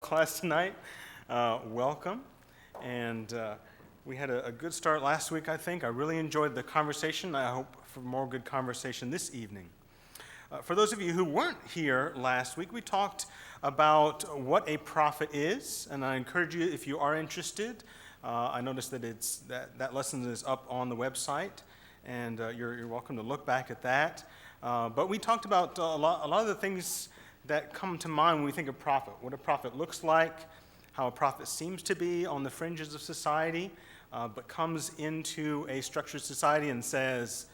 class tonight. Welcome. And we had a good start last week, I think. I really enjoyed the conversation. I hope for more good conversation this evening. For those of you who weren't here last week, we talked about what a prophet is, and I encourage you, if you are interested, I noticed that that lesson is up on the website, and you're welcome to look back at that. But we talked about a lot of the things that come to mind when we think of prophet, what a prophet looks like, how a prophet seems to be on the fringes of society, but comes into a structured society and says,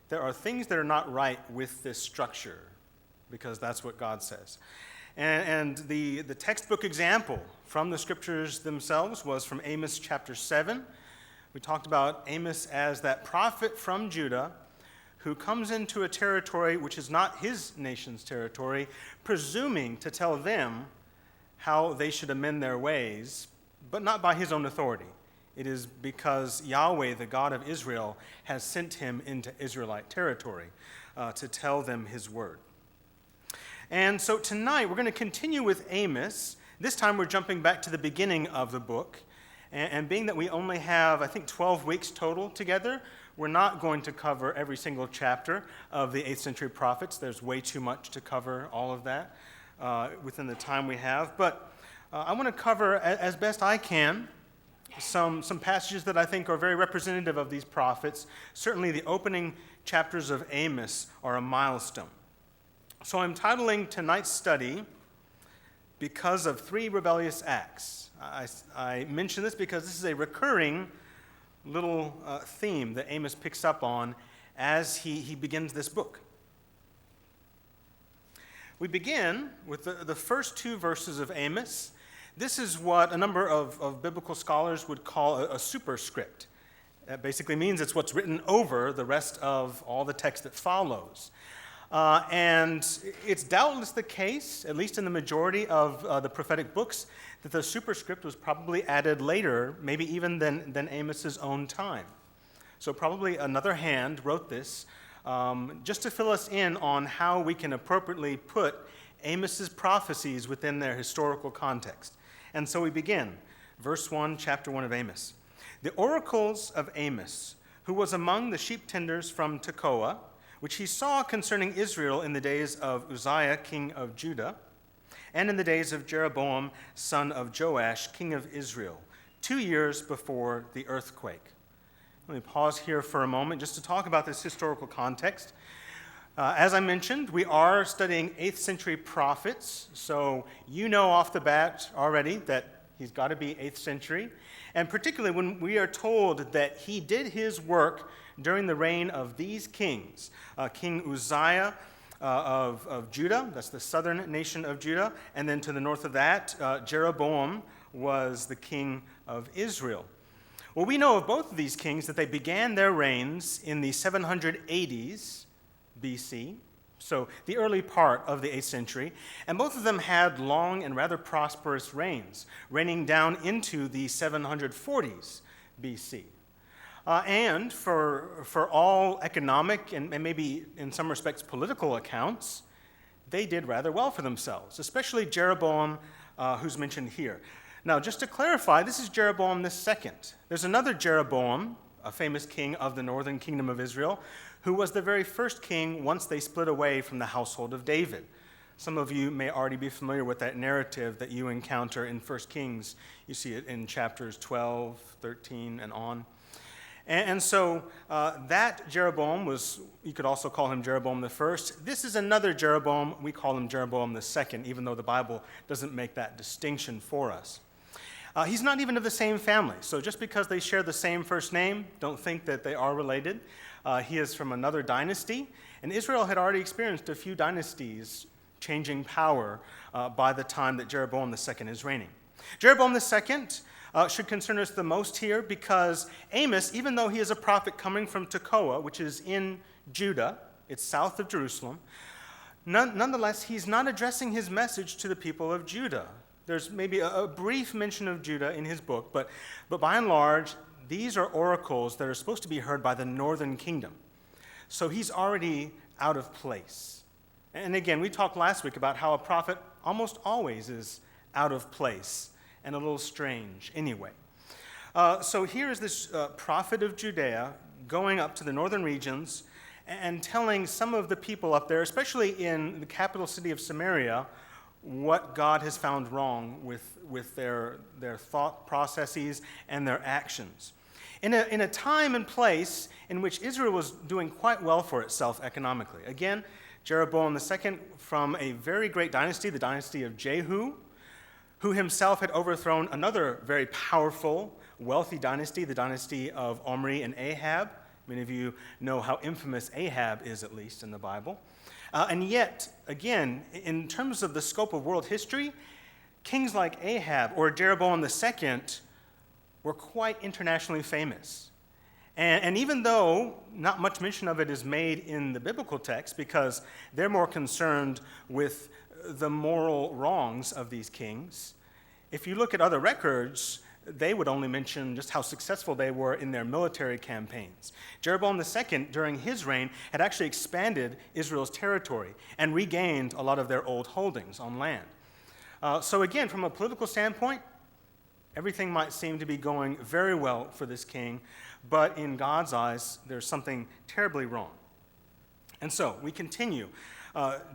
there are things that are not right with this structure, because that's what God says. And the textbook example from the scriptures themselves was from Amos chapter 7. We talked about Amos as that prophet from Judah who comes into a territory which is not his nation's territory, presuming to tell them how they should amend their ways, but not by his own authority. It is because Yahweh, the God of Israel, has sent him into Israelite territory to tell them his word. And so tonight we're going to continue with Amos. This time we're jumping back to the beginning of the book. And being that we only have, I think, 12 weeks total together, we're not going to cover every single chapter of the 8th century prophets. There's way too much to cover all of that within the time we have. But I want to cover, as best I can, some passages that I think are very representative of these prophets. Certainly the opening chapters of Amos are a milestone. So I'm titling tonight's study, Because of Three Rebellious Acts. I mention this because this is a recurring little theme that Amos picks up on as he begins this book. We begin with the first two verses of Amos. This is what a number of biblical scholars would call a superscript. That basically means it's what's written over the rest of all the text that follows. And it's doubtless the case, at least in the majority of the prophetic books, that the superscript was probably added later, maybe even than Amos's own time. So probably another hand wrote this just to fill us in on how we can appropriately put Amos's prophecies within their historical context. And so we begin, verse 1, chapter 1 of Amos. The oracles of Amos, who was among the sheep tenders from Tekoa, which he saw concerning Israel in the days of Uzziah, king of Judah, and in the days of Jeroboam, son of Joash, king of Israel, 2 years before the earthquake. Let me pause here for a moment just to talk about this historical context. As I mentioned, we are studying 8th century prophets, so you know off the bat already that he's got to be 8th century, and particularly when we are told that he did his work during the reign of these kings, King Uzziah of Judah, that's the southern nation of Judah, and then to the north of that, Jeroboam was the king of Israel. Well, we know of both of these kings that they began their reigns in the 780s BC, so the early part of the 8th century, and both of them had long and rather prosperous reigns, reigning down into the 740s BC. And for all economic and maybe in some respects political accounts, they did rather well for themselves, especially Jeroboam, who's mentioned here. Now, just to clarify, this is Jeroboam II. There's another Jeroboam, a famous king of the northern kingdom of Israel, who was the very first king once they split away from the household of David. Some of you may already be familiar with that narrative that you encounter in 1 Kings. You see it in chapters 12, 13, and on. And so that Jeroboam was, you could also call him Jeroboam I. This is another Jeroboam. We call him Jeroboam II, even though the Bible doesn't make that distinction for us. He's not even of the same family. So just because they share the same first name, don't think that they are related. He is from another dynasty. And Israel had already experienced a few dynasties changing power by the time that Jeroboam II is reigning. Jeroboam II should concern us the most here because Amos, even though he is a prophet coming from Tekoa, which is in Judah, it's south of Jerusalem, nonetheless, he's not addressing his message to the people of Judah. There's maybe a brief mention of Judah in his book, but by and large, these are oracles that are supposed to be heard by the northern kingdom. So he's already out of place. And again, we talked last week about how a prophet almost always is out of place and a little strange anyway. So here is this prophet of Judea going up to the northern regions and telling some of the people up there, especially in the capital city of Samaria, what God has found wrong with their thought processes and their actions. In a time and place in which Israel was doing quite well for itself economically. Again, Jeroboam II from a very great dynasty, the dynasty of Jehu, who himself had overthrown another very powerful, wealthy dynasty, the dynasty of Omri and Ahab. Many of you know how infamous Ahab is, at least in the Bible. And yet, again, in terms of the scope of world history, kings like Ahab or Jeroboam II were quite internationally famous. And even though not much mention of it is made in the biblical text because they're more concerned with the moral wrongs of these kings, if you look at other records, they would only mention just how successful they were in their military campaigns. Jeroboam II, during his reign, had actually expanded Israel's territory and regained a lot of their old holdings on land. So again, from a political standpoint, everything might seem to be going very well for this king, but in God's eyes, there's something terribly wrong. And so we continue.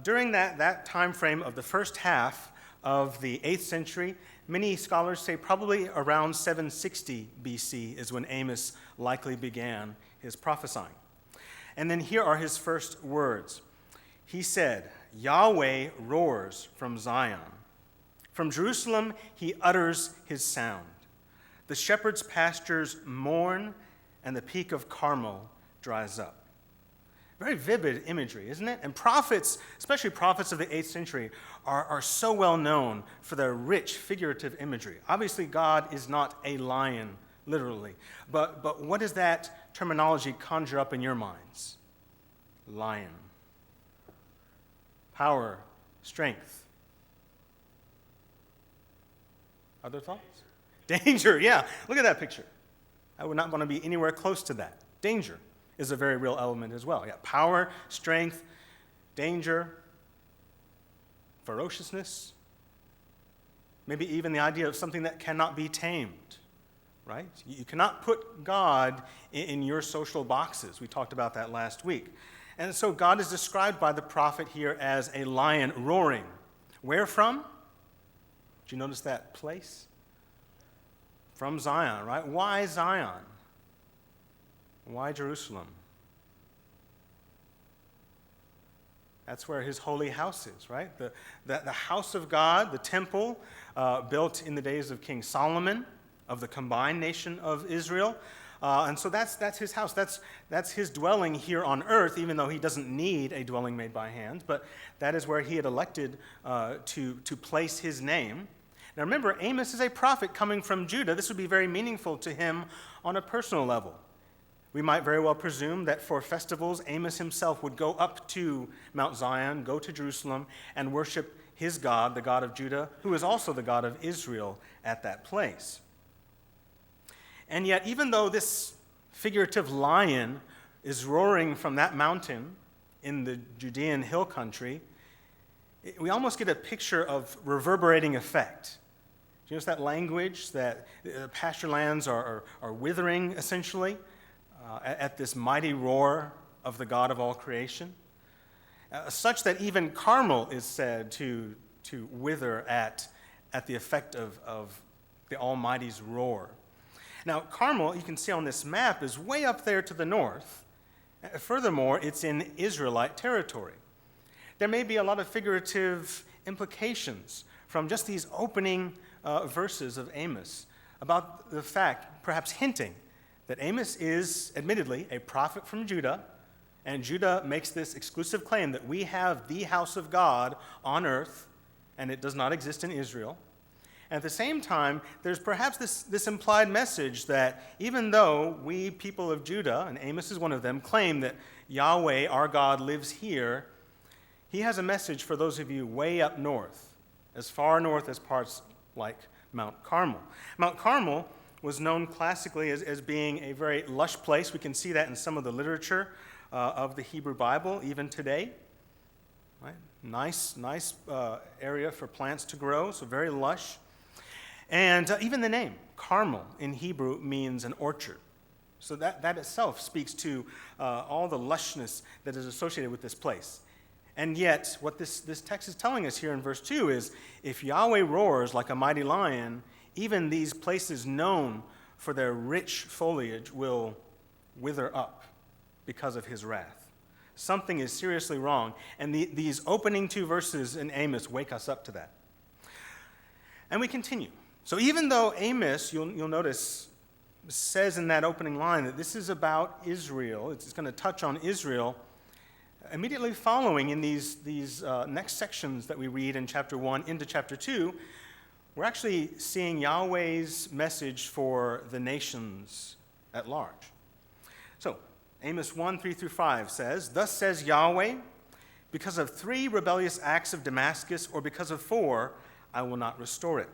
During that time frame of the first half of the 8th century, many scholars say probably around 760 BC is when Amos likely began his prophesying. And then here are his first words. He said, "Yahweh roars from Zion. From Jerusalem he utters his sound. The shepherd's pastures mourn, and the peak of Carmel dries up." Very vivid imagery, isn't it? And prophets, especially prophets of the 8th century, are so well known for their rich figurative imagery. Obviously, God is not a lion, literally. But what does that terminology conjure up in your minds? Lion. Power, strength. Other thoughts? Danger, yeah. Look at that picture. I would not want to be anywhere close to that. Danger is a very real element as well. Yeah, power, strength, danger, ferociousness, maybe even the idea of something that cannot be tamed, right? You cannot put God in your social boxes. We talked about that last week. And so God is described by the prophet here as a lion roaring. Where from? Did you notice that place? From Zion, right? Why Zion? Why Jerusalem? That's where his holy house is, right? The house of God, the temple, built in the days of King Solomon, of the combined nation of Israel. And so that's his house. That's his dwelling here on earth, even though he doesn't need a dwelling made by hand. But that is where he had elected to place his name. Now remember, Amos is a prophet coming from Judah. This would be very meaningful to him on a personal level. We might very well presume that for festivals, Amos himself would go up to Mount Zion, go to Jerusalem, and worship his God, the God of Judah, who is also the God of Israel at that place. And yet, even though this figurative lion is roaring from that mountain in the Judean hill country, we almost get a picture of reverberating effect. Do you notice that language, that pasture lands are withering, essentially, at this mighty roar of the God of all creation? Such that even Carmel is said to wither at the effect of the Almighty's roar. Now, Carmel, you can see on this map, is way up there to the north. Furthermore, it's in Israelite territory. There may be a lot of figurative implications from just these opening verses of Amos about the fact, perhaps hinting, that Amos is, admittedly, a prophet from Judah, and Judah makes this exclusive claim that we have the house of God on earth, and it does not exist in Israel. And at the same time, there's perhaps this implied message that even though we, people of Judah, and Amos is one of them, claim that Yahweh, our God, lives here, he has a message for those of you way up north, as far north as parts like Mount Carmel. Mount Carmel was known classically as being a very lush place. We can see that in some of the literature of the Hebrew Bible, even today. Right? Nice area for plants to grow, so very lush. And even the name, Carmel, in Hebrew means an orchard. So that itself speaks to all the lushness that is associated with this place. And yet, what this text is telling us here in verse 2 is, if Yahweh roars like a mighty lion, even these places known for their rich foliage will wither up because of his wrath. Something is seriously wrong, and these opening 2 verses in Amos wake us up to that. And we continue. So even though Amos, you'll notice, says in that opening line that this is about Israel, it's going to touch on Israel, immediately following in these next sections that we read in chapter 1 into chapter 2, we're actually seeing Yahweh's message for the nations at large. So, Amos 1, 3 through 5 says, "Thus says Yahweh, because of 3 rebellious acts of Damascus, or because of 4, I will not restore it.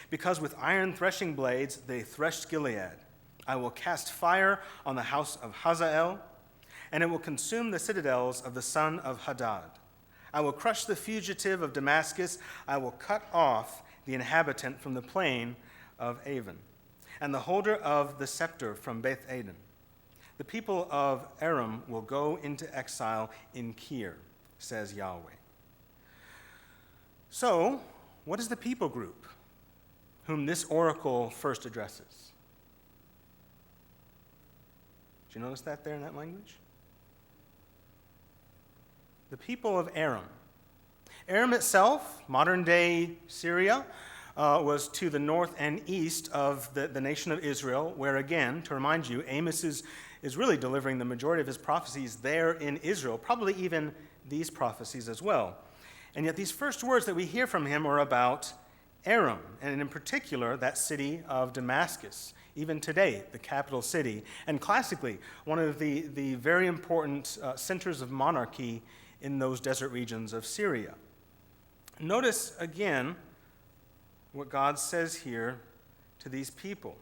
Because with iron threshing blades they threshed Gilead. I will cast fire on the house of Hazael, and it will consume the citadels of the son of Hadad. I will crush the fugitive of Damascus. I will cut off the inhabitant from the plain of Avon, and the holder of the scepter from Beth Aden. The people of Aram will go into exile in Kir, says Yahweh." So, what is the people group whom this oracle first addresses? Did you notice that there in that language? The people of Aram. Aram itself, modern-day Syria, was to the north and east of the nation of Israel, where again, to remind you, Amos is really delivering the majority of his prophecies there in Israel, probably even these prophecies as well. And yet these first words that we hear from him are about Aram, and in particular, that city of Damascus, even today, the capital city, and classically, one of the very important centers of monarchy in those desert regions of Syria. Notice again what God says here to these people.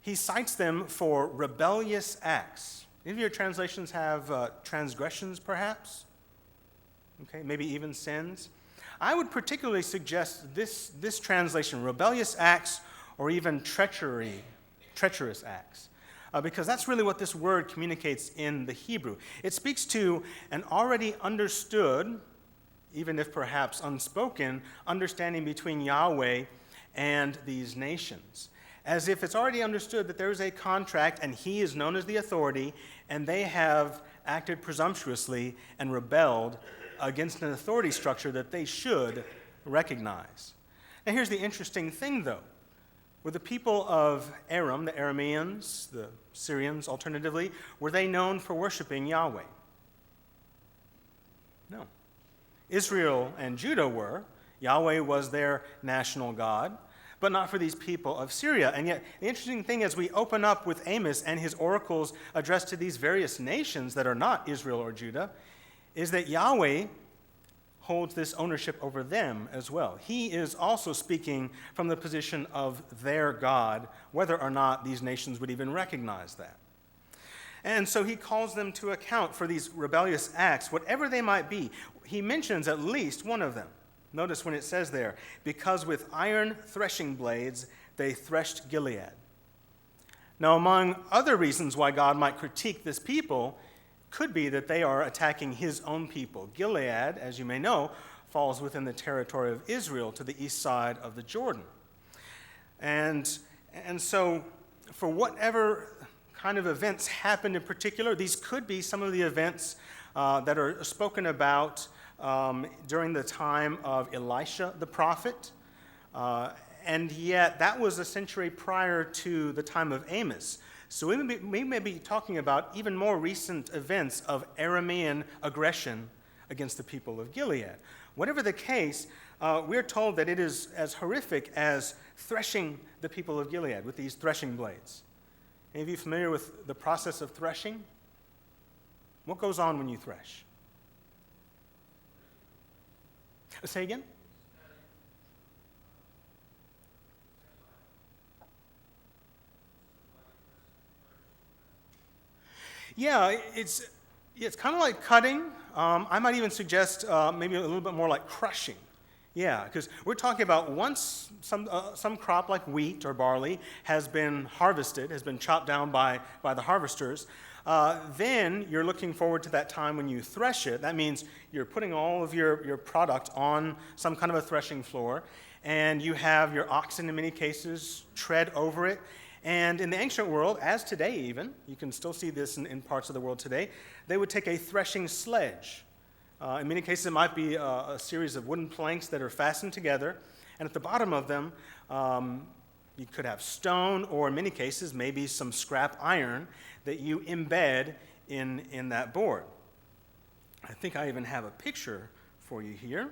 He cites them for rebellious acts. Any of your translations have transgressions, perhaps? Okay, maybe even sins. I would particularly suggest this translation, rebellious acts or even treacherous acts, because that's really what this word communicates in the Hebrew. It speaks to an already understood, even if perhaps unspoken, understanding between Yahweh and these nations. As if it's already understood that there is a contract and he is known as the authority, and they have acted presumptuously and rebelled against an authority structure that they should recognize. Now here's the interesting thing, though. Were the people of Aram, the Arameans, the Syrians alternatively, were they known for worshiping Yahweh? No. Israel and Judah were. Yahweh was their national God, but not for these people of Syria. And yet, the interesting thing as we open up with Amos and his oracles addressed to these various nations that are not Israel or Judah, is that Yahweh holds this ownership over them as well. He is also speaking from the position of their God, whether or not these nations would even recognize that. And so he calls them to account for these rebellious acts, whatever they might be. He mentions at least one of them. Notice when it says there, because with iron threshing blades they threshed Gilead. Now, among other reasons why God might critique this people could be that they are attacking his own people. Gilead, as you may know, falls within the territory of Israel to the east side of the Jordan. And so for whatever kind of events happened in particular, these could be some of the events that are spoken about during the time of Elisha the prophet. And yet that was a century prior to the time of Amos. So we may be talking about even more recent events of Aramean aggression against the people of Gilead. Whatever the case, we're told that it is as horrific as threshing the people of Gilead with these threshing blades. Any of you familiar with the process of threshing? What goes on when you thresh? Say again? Yeah, it's kind of like cutting. I might even suggest maybe a little bit more like crushing. Yeah, because we're talking about once some crop like wheat or barley has been harvested, has been chopped down by the harvesters, then you're looking forward to that time when you thresh it. That means you're putting all of your product on some kind of a threshing floor, and you have your oxen in many cases tread over it. And in the ancient world, as today even, you can still see this in parts of the world today, they would take a threshing sledge. In many cases, it might be a series of wooden planks that are fastened together, and at the bottom of them, you could have stone, or in many cases, maybe some scrap iron that you embed in that board. I think I even have a picture for you here.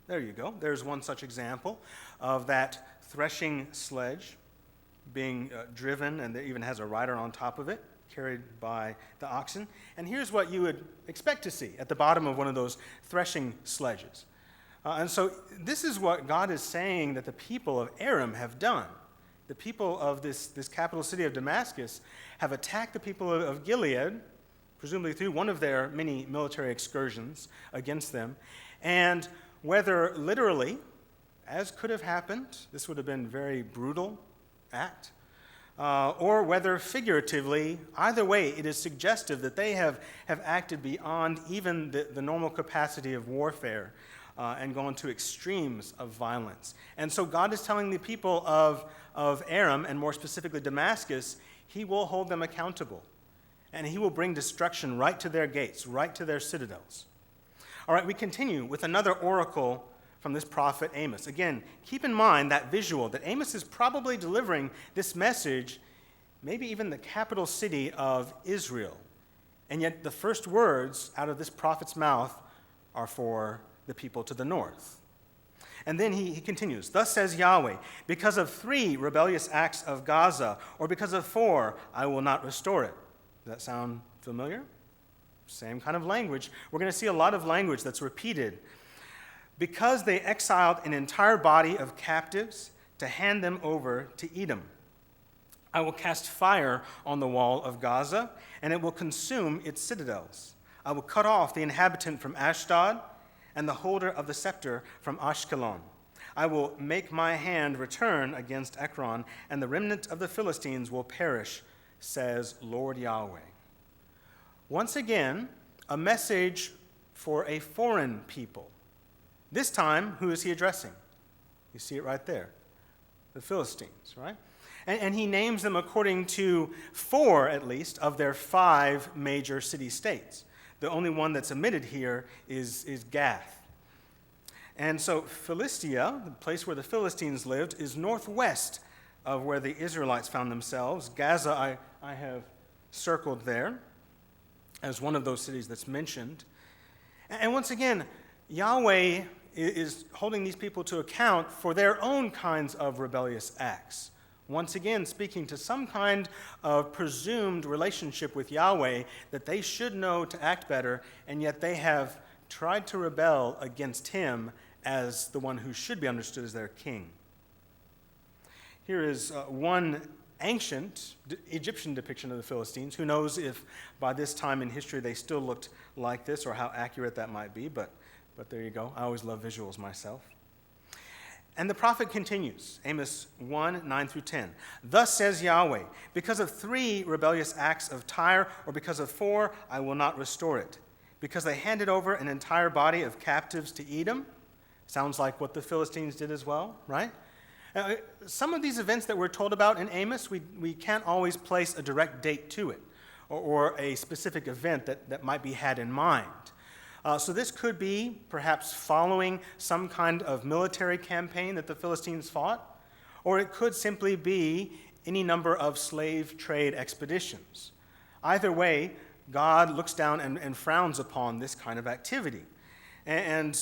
There you go. There's one such example of that threshing sledge being driven, and it even has a rider on top of it, carried by the oxen. And here's what you would expect to see at the bottom of one of those threshing sledges. And so this is what God is saying that the people of Aram have done. The people of this capital city of Damascus have attacked the people of Gilead, presumably through one of their many military excursions against them. And whether literally, as could have happened, this would have been a very brutal act, or whether figuratively, either way, it is suggestive that they have acted beyond even the normal capacity of warfare and gone to extremes of violence. And so God is telling the people of Aram, and more specifically Damascus, he will hold them accountable, and he will bring destruction right to their gates, right to their citadels. All right, we continue with another oracle from this prophet Amos. Again, keep in mind that visual, that Amos is probably delivering this message, maybe even the capital city of Israel. And yet the first words out of this prophet's mouth are for the people to the north. And then he continues, "Thus says Yahweh, because of 3 rebellious acts of Gaza, or because of 4, I will not restore it." Does that sound familiar? Same kind of language. We're going to see a lot of language that's repeated. Because they exiled an entire body of captives to hand them over to Edom. I will cast fire on the wall of Gaza, and it will consume its citadels. I will cut off the inhabitant from Ashdod and the holder of the scepter from Ashkelon. I will make my hand return against Ekron, and the remnant of the Philistines will perish, says Lord Yahweh. Once again, a message for a foreign people. This time, who is he addressing? You see it right there. The Philistines, right? And he names them according to 4, at least, of their 5 major city-states. The only one that's omitted here is Gath. And so Philistia, the place where the Philistines lived, is northwest of where the Israelites found themselves. Gaza I have circled there as one of those cities that's mentioned. And once again, Yahweh is holding these people to account for their own kinds of rebellious acts. Once again, speaking to some kind of presumed relationship with Yahweh that they should know to act better, and yet they have tried to rebel against him as the one who should be understood as their king. Here is one ancient Egyptian depiction of the Philistines. Who knows if by this time in history they still looked like this, or how accurate that might be, but there you go. I always love visuals myself. And the prophet continues, Amos 1, 9 through 10. "Thus says Yahweh, because of 3 rebellious acts of Tyre, or because of 4, I will not restore it. Because they handed over an entire body of captives to Edom." Sounds like what the Philistines did as well, right? Some of these events that we're told about in Amos, we can't always place a direct date to it, or a specific event that might be had in mind. So this could be perhaps following some kind of military campaign that the Philistines fought, or it could simply be any number of slave trade expeditions. Either way, God looks down and frowns upon this kind of activity. And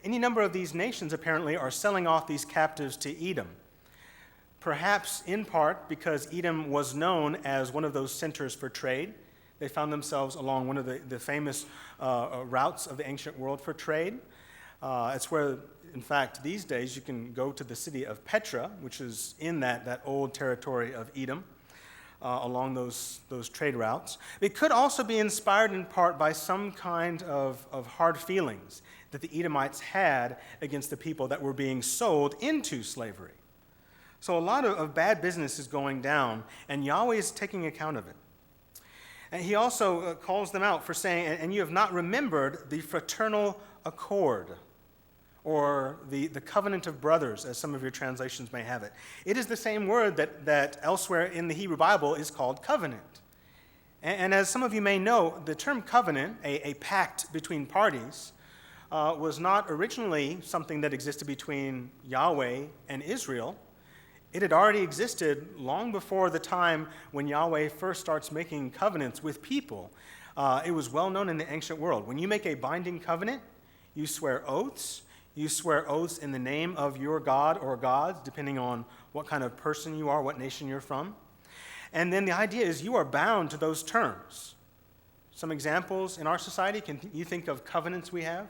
any number of these nations apparently are selling off these captives to Edom, perhaps in part because Edom was known as one of those centers for trade. They found themselves along one of the famous routes of the ancient world for trade. It's where, in fact, these days you can go to the city of Petra, which is in that old territory of Edom. along those trade routes. It could also be inspired in part by some kind of hard feelings that the Edomites had against the people that were being sold into slavery. So a lot of bad business is going down, and Yahweh is taking account of it. And he also calls them out for saying, and you have not remembered the fraternal accord, or the covenant of brothers, as some of your translations may have it. It is the same word that elsewhere in the Hebrew Bible is called covenant. And as some of you may know, the term covenant, a pact between parties, was not originally something that existed between Yahweh and Israel. It had already existed long before the time when Yahweh first starts making covenants with people. It was well known in the ancient world. When you make a binding covenant, you swear oaths. You swear oaths in the name of your God or gods, depending on what kind of person you are, what nation you're from. And then the idea is you are bound to those terms. Some examples in our society, can you think of covenants we have?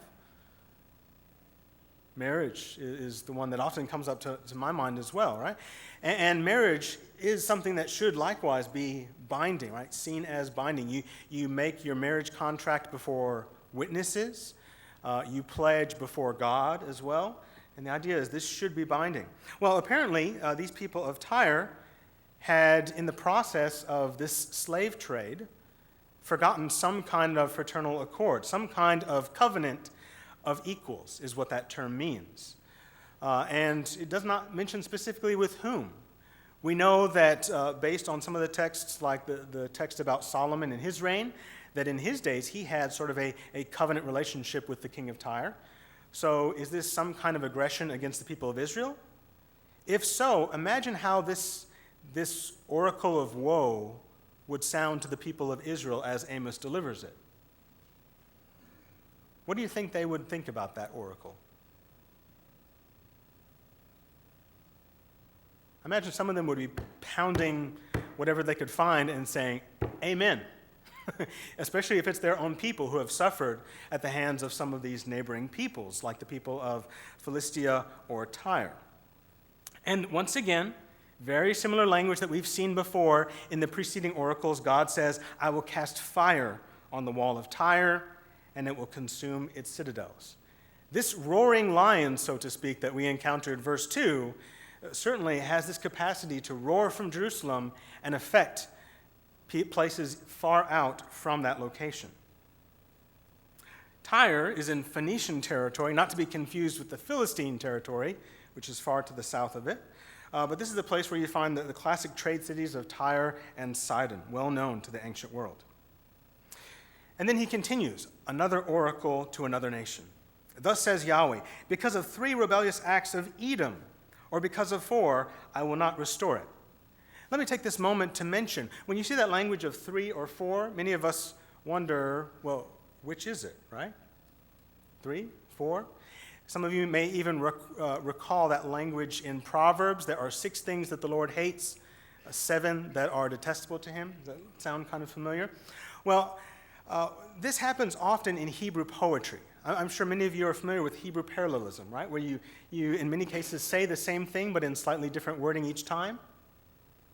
Marriage is the one that often comes up to my mind as well, right? And marriage is something that should likewise be binding, right? Seen as binding. You make your marriage contract before witnesses. You pledge before God as well. And the idea is this should be binding. Well, apparently, these people of Tyre had, in the process of this slave trade, forgotten some kind of fraternal accord, some kind of covenant of equals is what that term means. And it does not mention specifically with whom. We know that based on some of the texts, like the text about Solomon and his reign, that in his days he had sort of a covenant relationship with the king of Tyre. So is this some kind of aggression against the people of Israel? If so, imagine how this oracle of woe would sound to the people of Israel as Amos delivers it. What do you think they would think about that oracle? I imagine some of them would be pounding whatever they could find and saying, Amen. Especially if it's their own people who have suffered at the hands of some of these neighboring peoples, like the people of Philistia or Tyre. And once again, very similar language that we've seen before in the preceding oracles. God says, I will cast fire on the wall of Tyre, and it will consume its citadels. This roaring lion, so to speak, that we encountered, verse 2, certainly has this capacity to roar from Jerusalem and affect places far out from that location. Tyre is in Phoenician territory, not to be confused with the Philistine territory, which is far to the south of it. But this is the place where you find the classic trade cities of Tyre and Sidon, well known to the ancient world. And then he continues, another oracle to another nation. Thus says Yahweh, because of 3 rebellious acts of Edom, or because of 4, I will not restore it. Let me take this moment to mention, when you see that language of 3 or 4, many of us wonder, well, which is it, right? 3, 4? Some of you may even recall that language in Proverbs. There are 6 things that the Lord hates, 7 that are detestable to him. Does that sound kind of familiar? Well, this happens often in Hebrew poetry. I'm sure many of you are familiar with Hebrew parallelism, right? Where you in many cases say the same thing but in slightly different wording each time.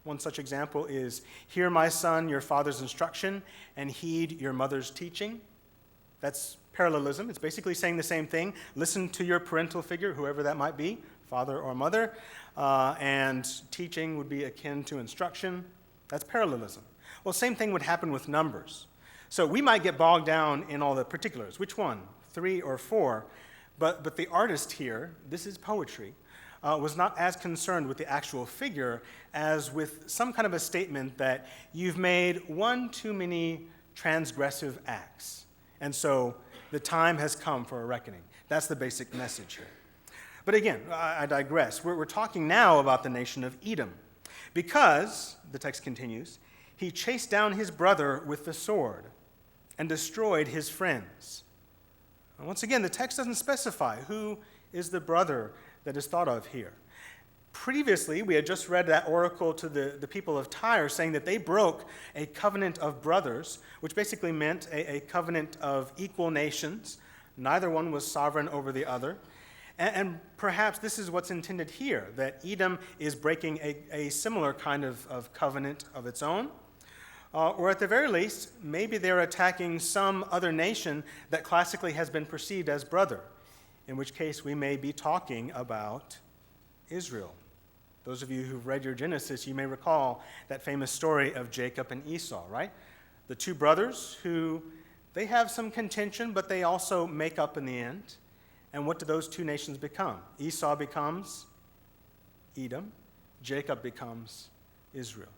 One such example is, hear my son, your father's instruction, and heed your mother's teaching. That's parallelism. It's basically saying the same thing. Listen to your parental figure, whoever that might be, father or mother, and teaching would be akin to instruction. That's parallelism. Well, same thing would happen with numbers. So we might get bogged down in all the particulars. Which one, 3 or 4? But the artist here, this is poetry, was not as concerned with the actual figure as with some kind of a statement that you've made one too many transgressive acts. And so the time has come for a reckoning. That's the basic message here. But again, I digress. We're talking now about the nation of Edom. Because, the text continues, he chased down his brother with the sword and destroyed his friends. And once again, the text doesn't specify who is the brother that is thought of here. Previously, we had just read that oracle to the people of Tyre saying that they broke a covenant of brothers, which basically meant a covenant of equal nations. Neither one was sovereign over the other. And perhaps this is what's intended here, that Edom is breaking a similar kind of covenant of its own. Or at the very least, maybe they're attacking some other nation that classically has been perceived as brother, in which case we may be talking about Israel. Those of you who've read your Genesis, you may recall that famous story of Jacob and Esau, right? The two brothers who, they have some contention, but they also make up in the end. And what do those two nations become? Esau becomes Edom. Jacob becomes Israel.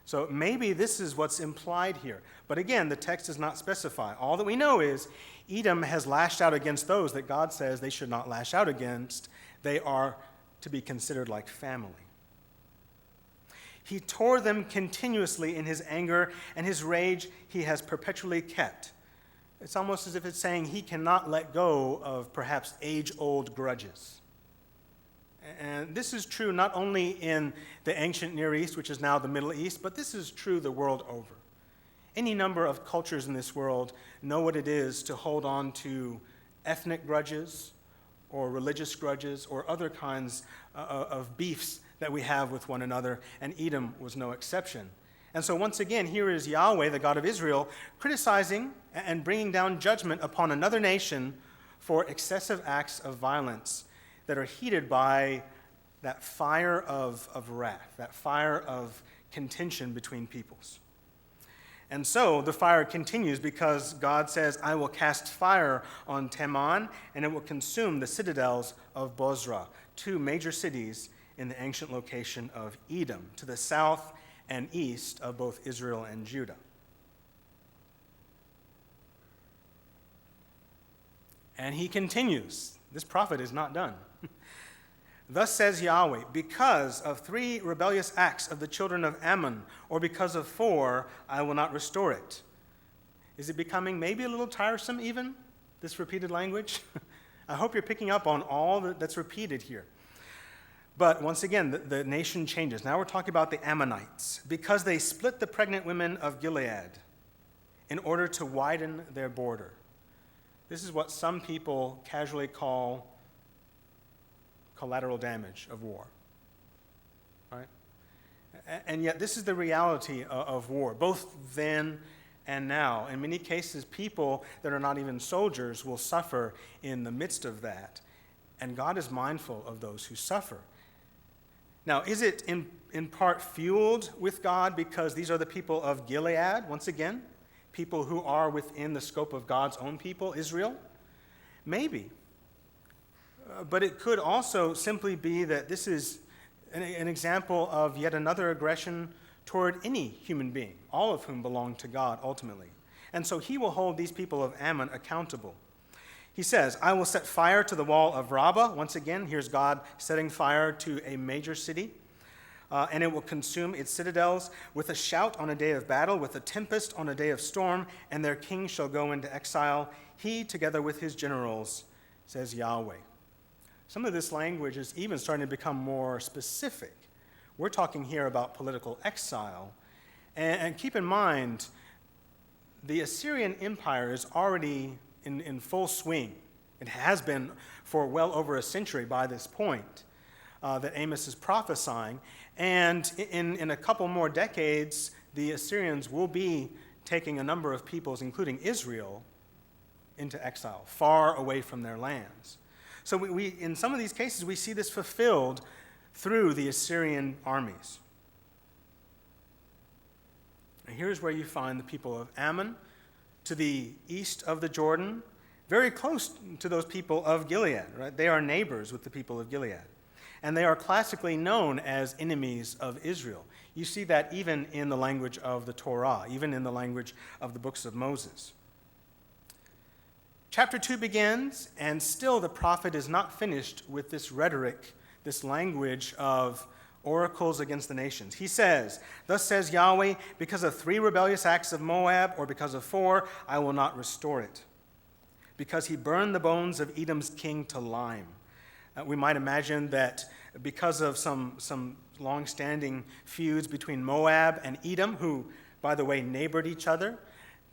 So maybe this is what's implied here. But again, the text does not specify. All that we know is Edom has lashed out against those that God says they should not lash out against. They are to be considered like family. He tore them continuously in his anger, and his rage he has perpetually kept. It's almost as if it's saying he cannot let go of perhaps age-old grudges. And this is true not only in the ancient Near East, which is now the Middle East, but this is true the world over. Any number of cultures in this world know what it is to hold on to ethnic grudges or religious grudges or other kinds of beefs that we have with one another, and Edom was no exception. And so once again, here is Yahweh, the God of Israel, criticizing and bringing down judgment upon another nation for excessive acts of violence that are heated by that fire of wrath, that fire of contention between peoples. And so the fire continues because God says, I will cast fire on Teman, and it will consume the citadels of Bozrah, two major cities in the ancient location of Edom, to the south and east of both Israel and Judah. And he continues. This prophet is not done. Thus says Yahweh, because of 3 rebellious acts of the children of Ammon, or because of 4, I will not restore it. Is it becoming maybe a little tiresome even, this repeated language? I hope you're picking up on all that's repeated here. But once again, the nation changes. Now we're talking about the Ammonites, because they split the pregnant women of Gilead in order to widen their border. This is what some people casually call collateral damage of war, right? And yet this is the reality of war, both then and now. In many cases, people that are not even soldiers will suffer in the midst of that, and God is mindful of those who suffer. Now, is it in part fueled with God because these are the people of Gilead, once again, people who are within the scope of God's own people, Israel? Maybe. But it could also simply be that this is an example of yet another aggression toward any human being, all of whom belong to God ultimately. And so he will hold these people of Ammon accountable. He says, I will set fire to the wall of Rabbah. Once again, here's God setting fire to a major city. And it will consume its citadels with a shout on a day of battle, with a tempest on a day of storm, and their king shall go into exile, he together with his generals, says Yahweh. Some of this language is even starting to become more specific. We're talking here about political exile. And keep in mind, the Assyrian Empire is already in full swing. It has been for well over a century by this point that Amos is prophesying. And in a couple more decades, the Assyrians will be taking a number of peoples, including Israel, into exile, far away from their lands. So we in some of these cases, we see this fulfilled through the Assyrian armies. And here's where you find the people of Ammon to the east of the Jordan, very close to those people of Gilead, right? They are neighbors with the people of Gilead. And they are classically known as enemies of Israel. You see that even in the language of the Torah, even in the language of the books of Moses. Chapter 2 begins, and still the prophet is not finished with this rhetoric, this language of oracles against the nations. He says, thus says Yahweh, because of 3 rebellious acts of Moab, or because of 4, I will not restore it. Because he burned the bones of Edom's king to lime. We might imagine that because of some long-standing feuds between Moab and Edom, who, by the way, neighbored each other,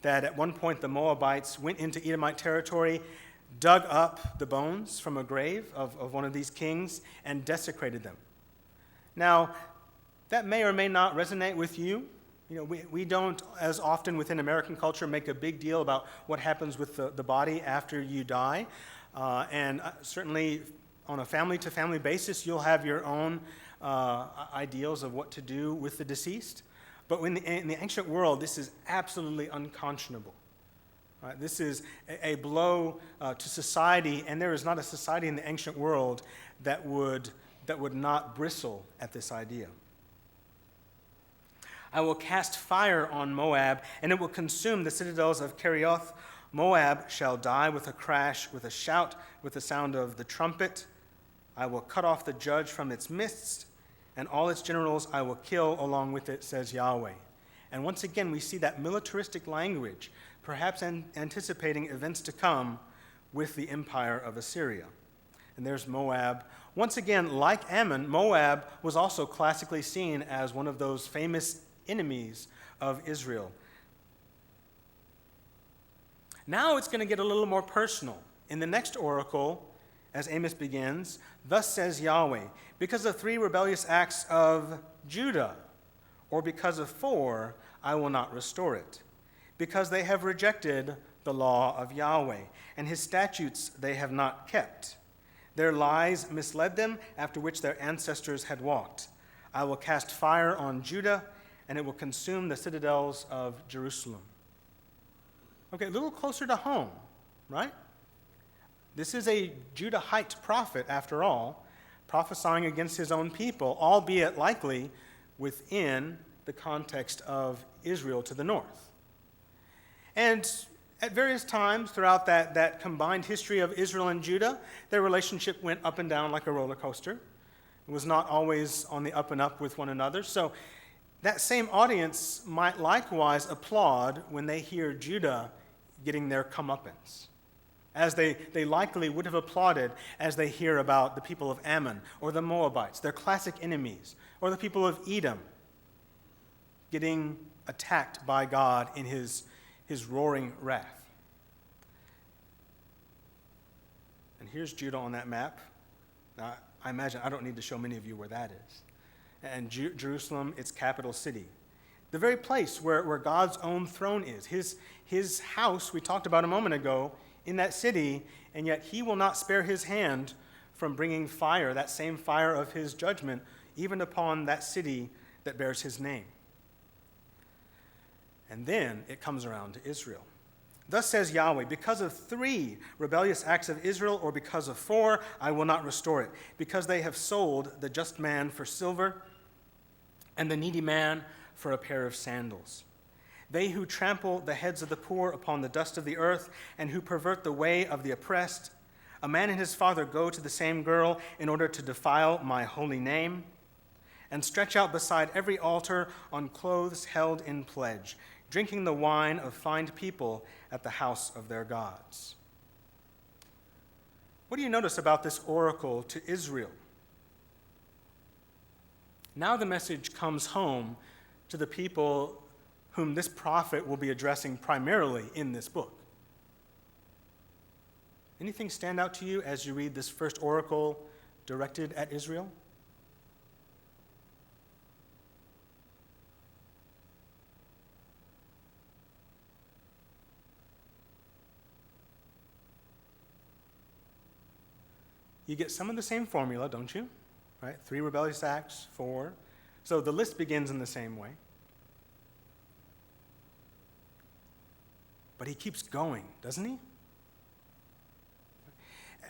that at one point the Moabites went into Edomite territory, dug up the bones from a grave of one of these kings and desecrated them. Now, that may or may not resonate with you. We don't, as often within American culture, make a big deal about what happens with the body after you die. And certainly on a family-to-family basis, you'll have your own ideals of what to do with the deceased. But in the ancient world, this is absolutely unconscionable. Right? This is a blow to society, and there is not a society in the ancient world that would not bristle at this idea. I will cast fire on Moab, and it will consume the citadels of Kerioth. Moab shall die with a crash, with a shout, with the sound of the trumpet. I will cut off the judge from its midst, and all its generals I will kill along with it, says Yahweh. And once again, we see that militaristic language, perhaps anticipating events to come with the empire of Assyria. And there's Moab. Once again, like Ammon, Moab was also classically seen as one of those famous enemies of Israel. Now it's going to get a little more personal. In the next oracle, as Amos begins, thus says Yahweh, because of 3 rebellious acts of Judah, or because of 4, I will not restore it. Because they have rejected the law of Yahweh, and his statutes they have not kept. Their lies misled them, after which their ancestors had walked. I will cast fire on Judah, and it will consume the citadels of Jerusalem. Okay, a little closer to home, right? This is a Judahite prophet, after all, prophesying against his own people, albeit likely within the context of Israel to the north. And at various times throughout that combined history of Israel and Judah, their relationship went up and down like a roller coaster. It was not always on the up and up with one another. So that same audience might likewise applaud when they hear Judah getting their comeuppance, as they likely would have applauded as they hear about the people of Ammon or the Moabites, their classic enemies, or the people of Edom getting attacked by God in his roaring wrath. And here's Judah on that map. Now, I imagine I don't need to show many of you where that is. And Jerusalem, its capital city. The very place where God's own throne is. His house, we talked about a moment ago, in that city, and yet he will not spare his hand from bringing fire, that same fire of his judgment, even upon that city that bears his name. And then it comes around to Israel. Thus says Yahweh, because of 3 rebellious acts of Israel, or because of 4, I will not restore it, because they have sold the just man for silver, and the needy man for a pair of sandals. They who trample the heads of the poor upon the dust of the earth, and who pervert the way of the oppressed. A man and his father go to the same girl in order to defile my holy name, and stretch out beside every altar on clothes held in pledge, drinking the wine of fined people at the house of their gods. What do you notice about this oracle to Israel? Now the message comes home to the people whom this prophet will be addressing primarily in this book. Anything stand out to you as you read this first oracle directed at Israel? You get some of the same formula, don't you? Right? 3 rebellious acts, 4. So the list begins in the same way. But he keeps going, doesn't he?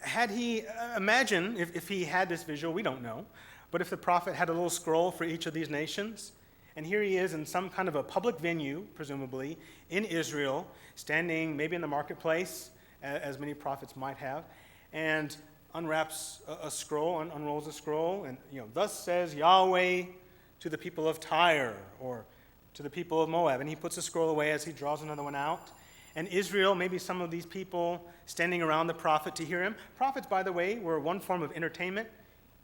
Had he, imagine if he had this visual, we don't know, but if the prophet had a little scroll for each of these nations, and here he is in some kind of a public venue, presumably, in Israel, standing maybe in the marketplace, as many prophets might have, and unwraps a scroll, unrolls a scroll, and thus says Yahweh to the people of Tyre, or to the people of Moab, and he puts a scroll away as he draws another one out. And Israel, maybe some of these people standing around the prophet to hear him. Prophets, by the way, were one form of entertainment.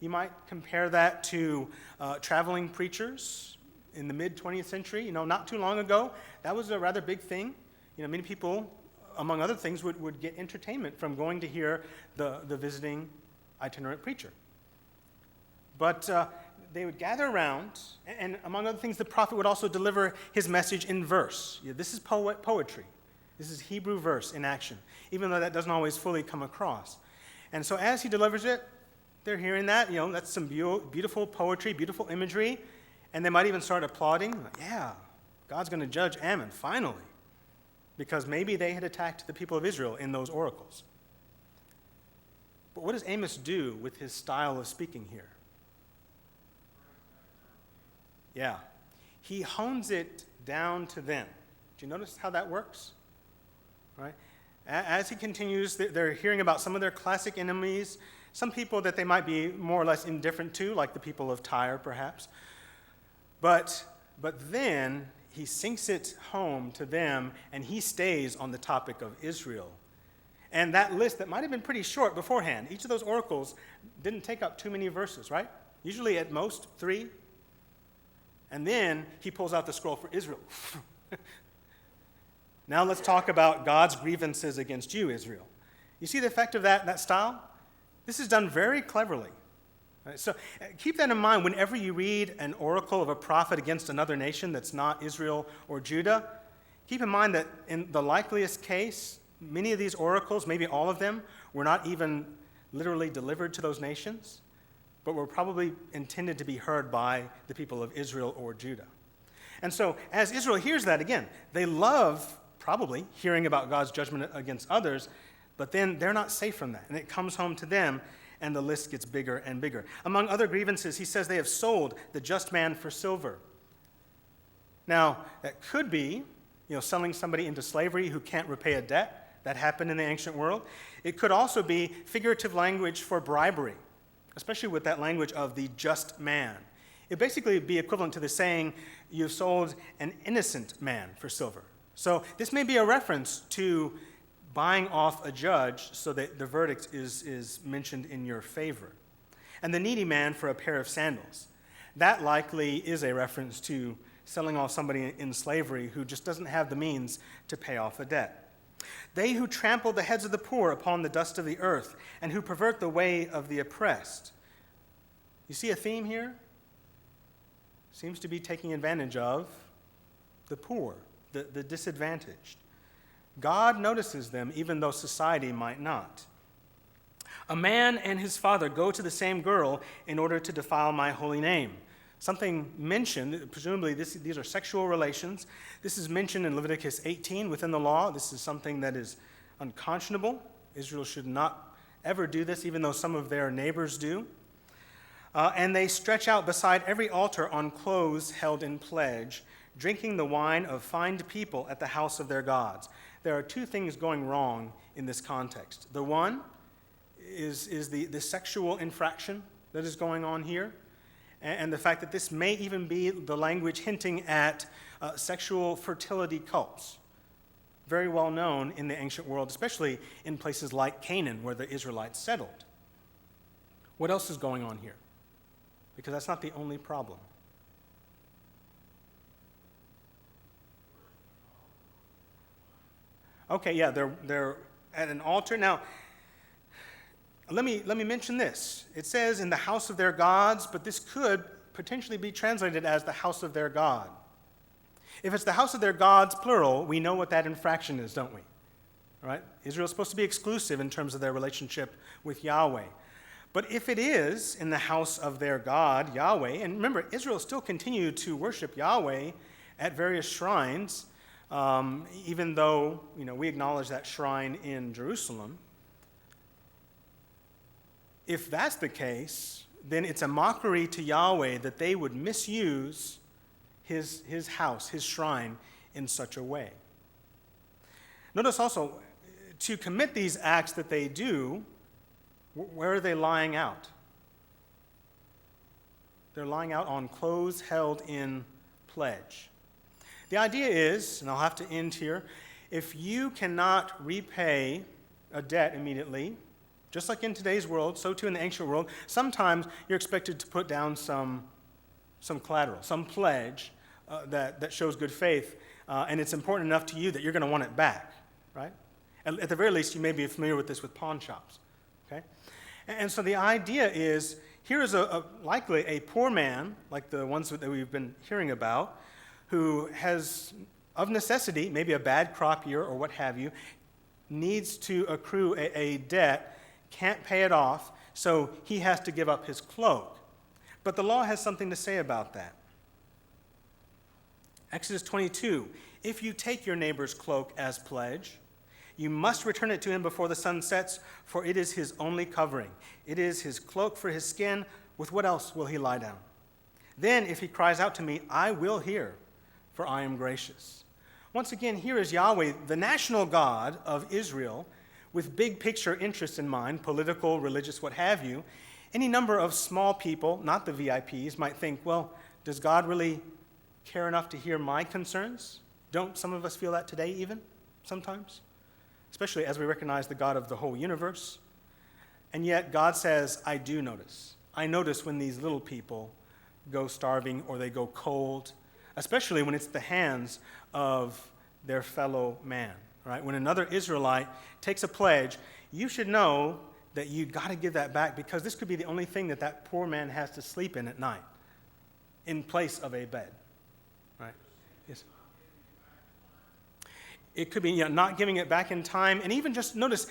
You might compare that to traveling preachers in the mid-20th century. Not too long ago, that was a rather big thing. Many people among other things, would get entertainment from going to hear the visiting itinerant preacher. But they would gather around, and among other things, the prophet would also deliver his message in verse. This is poetry. This is Hebrew verse in action, even though that doesn't always fully come across. And so as he delivers it, they're hearing that, that's some beautiful poetry, beautiful imagery, and they might even start applauding. Yeah, God's going to judge Ammon, finally, because maybe they had attacked the people of Israel in those oracles. But what does Amos do with his style of speaking here? Yeah, he hones it down to them. Do you notice how that works? Right? As he continues, they're hearing about some of their classic enemies, some people that they might be more or less indifferent to, like the people of Tyre, perhaps. But then he sinks it home to them, and he stays on the topic of Israel. And that list that might have been pretty short beforehand, each of those oracles didn't take up too many verses, right? Usually at most 3. And then he pulls out the scroll for Israel. Now let's talk about God's grievances against you, Israel. You see the effect of that style? This is done very cleverly. Right? So keep that in mind whenever you read an oracle of a prophet against another nation that's not Israel or Judah. Keep in mind that in the likeliest case, many of these oracles, maybe all of them, were not even literally delivered to those nations, but were probably intended to be heard by the people of Israel or Judah. And so as Israel hears that, again, they love probably hearing about God's judgment against others, but then they're not safe from that. And it comes home to them, and the list gets bigger and bigger. Among other grievances, he says they have sold the just man for silver. Now, that could be, selling somebody into slavery who can't repay a debt. That happened in the ancient world. It could also be figurative language for bribery, especially with that language of the just man. It basically would be equivalent to the saying, you've sold an innocent man for silver. So this may be a reference to buying off a judge so that the verdict is mentioned in your favor. And the needy man for a pair of sandals. That likely is a reference to selling off somebody in slavery who just doesn't have the means to pay off a debt. They who trample the heads of the poor upon the dust of the earth, and who pervert the way of the oppressed. You see a theme here? Seems to be taking advantage of the poor, the disadvantaged. God notices them even though society might not. A man and his father go to the same girl in order to defile my holy name. Something mentioned, presumably these are sexual relations. This is mentioned in Leviticus 18 within the law. This is something that is unconscionable. Israel should not ever do this, even though some of their neighbors do. And they stretch out beside every altar on clothes held in pledge, drinking the wine of fined people at the house of their gods. There are 2 things going wrong in this context. The one is the sexual infraction that is going on here, and the fact that this may even be the language hinting at sexual fertility cults, very well known in the ancient world, especially in places like Canaan, where the Israelites settled. What else is going on here? Because that's not the only problem. Okay, yeah, they're at an altar. Now, let me mention this. It says in the house of their gods, but this could potentially be translated as the house of their God. If it's the house of their gods, plural, we know what that infraction is, don't we? All right? Israel's supposed to be exclusive in terms of their relationship with Yahweh. But if it is in the house of their God, Yahweh, and remember, Israel still continued to worship Yahweh at various shrines, even though we acknowledge that shrine in Jerusalem. If that's the case, then it's a mockery to Yahweh that they would misuse his house, his shrine, in such a way. Notice also, to commit these acts that they do, where are they lying out? They're lying out on clothes held in pledge. The idea is, and I'll have to end here, if you cannot repay a debt immediately, just like in today's world, so too in the ancient world, sometimes you're expected to put down some collateral, some pledge that shows good faith, and it's important enough to you that you're going to want it back, right? At the very least, you may be familiar with this with pawn shops. Okay? And so the idea is, here is likely a poor man, like the ones that we've been hearing about, who has, of necessity, maybe a bad crop year or what have you, needs to accrue a debt, can't pay it off, so he has to give up his cloak. But the law has something to say about that. Exodus 22, if you take your neighbor's cloak as pledge, you must return it to him before the sun sets, for it is his only covering. It is his cloak for his skin. With what else will he lie down? Then, if he cries out to me, I will hear, for I am gracious. Once again, here is Yahweh, the national God of Israel, with big picture interests in mind, political, religious, what have you. Any number of small people, not the VIPs, might think, well, does God really care enough to hear my concerns? Don't some of us feel that today even, sometimes? Especially as we recognize the God of the whole universe. And yet God says, I do notice. I notice when these little people go starving or they go cold, especially when it's the hands of their fellow man, right? When another Israelite takes a pledge, you should know that you've got to give that back, because this could be the only thing that that poor man has to sleep in at night in place of a bed, right? Yes. It could be not giving it back in time. And even just notice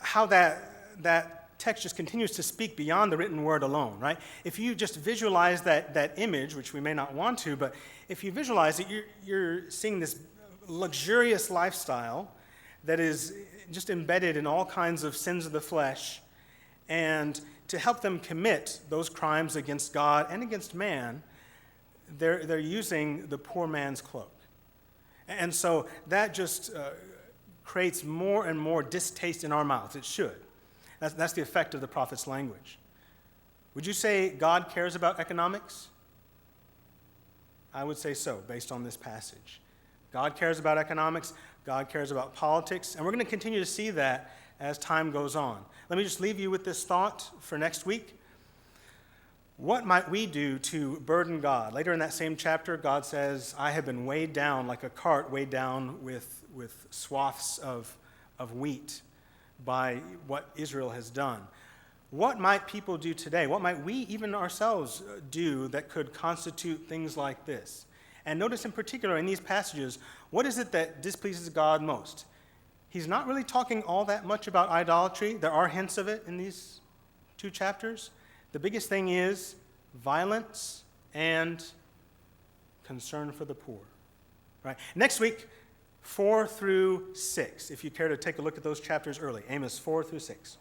how that text just continues to speak beyond the written word alone, right? If you just visualize that image, which we may not want to, but if you visualize it, you're seeing this luxurious lifestyle that is just embedded in all kinds of sins of the flesh. And to help them commit those crimes against God and against man, they're using the poor man's cloak. And so that just creates more and more distaste in our mouths. It should. That's the effect of the prophet's language. Would you say God cares about economics? I would say so, based on this passage. God cares about economics. God cares about politics. And we're going to continue to see that as time goes on. Let me just leave you with this thought for next week. What might we do to burden God? Later in that same chapter, God says, I have been weighed down like a cart weighed down with swaths of wheat by what Israel has done. What might people do today? What might we, even ourselves, do that could constitute things like this? And notice in particular in these passages, what is it that displeases God most? He's not really talking all that much about idolatry. There are hints of it in these two chapters. The biggest thing is violence and concern for the poor. Right? Next week, 4 through 6, if you care to take a look at those chapters early. Amos 4 through 6.